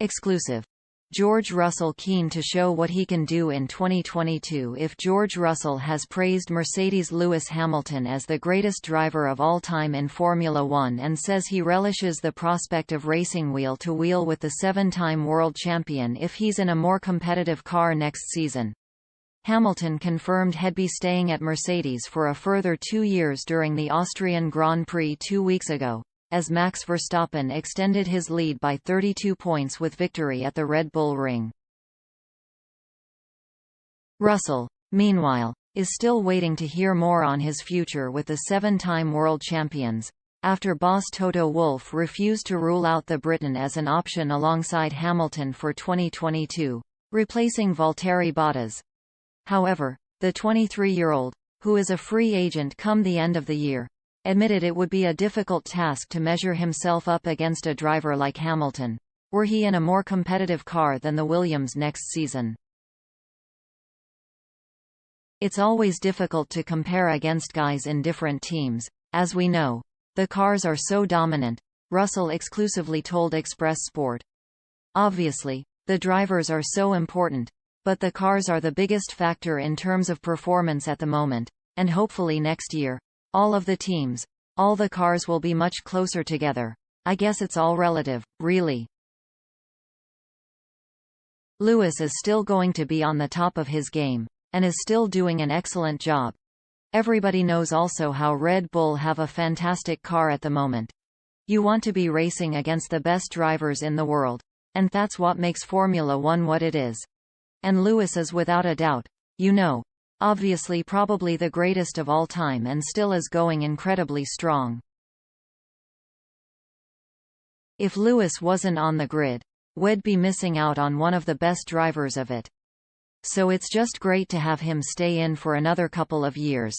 Exclusive. George Russell keen to show what he can do in 2022. If George Russell has praised Mercedes' Lewis Hamilton as the greatest driver of all time in Formula One and says he relishes the prospect of racing wheel-to-wheel with the seven-time world champion if he's in a more competitive car next season. Hamilton confirmed he'd be staying at Mercedes for a further 2 years during the Austrian Grand Prix 2 weeks ago, as Max Verstappen extended his lead by 32 points with victory at the Red Bull Ring. Russell, meanwhile, is still waiting to hear more on his future with the seven-time world champions, after boss Toto Wolff refused to rule out the Briton as an option alongside Hamilton for 2022, replacing Valtteri Bottas. However, the 23-year-old, who is a free agent come the end of the year, admitted it would be a difficult task to measure himself up against a driver like Hamilton, were he in a more competitive car than the Williams next season. It's always difficult to compare against guys in different teams, as we know. The cars are so dominant, Russell exclusively told Express Sport. Obviously, the drivers are so important, but the cars are the biggest factor in terms of performance at the moment, and hopefully next year, all of the teams, all the cars will be much closer together. I guess it's all relative, really. Lewis is still going to be on the top of his game, and is still doing an excellent job. Everybody knows also how Red Bull have a fantastic car at the moment. You want to be racing against the best drivers in the world, and that's what makes Formula One what it is. And Lewis is without a doubt, obviously probably the greatest of all time and still is going incredibly strong. If Lewis wasn't on the grid, we'd be missing out on one of the best drivers of it. So it's just great to have him stay in for another couple of years.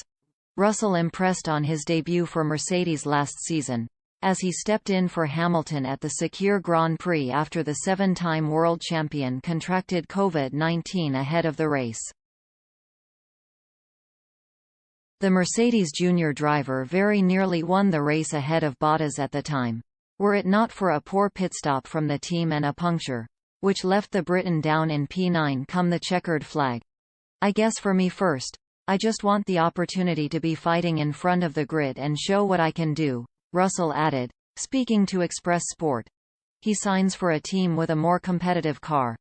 Russell impressed on his debut for Mercedes last season, as he stepped in for Hamilton at the Sakir Grand Prix after the seven-time world champion contracted COVID-19 ahead of the race. The Mercedes junior driver very nearly won the race ahead of Bottas at the time, were it not for a poor pit stop from the team and a puncture, which left the Briton down in P9 come the checkered flag. I guess for me first, I just want the opportunity to be fighting in front of the grid and show what I can do, Russell added, speaking to Express Sport. He signs for a team with a more competitive car.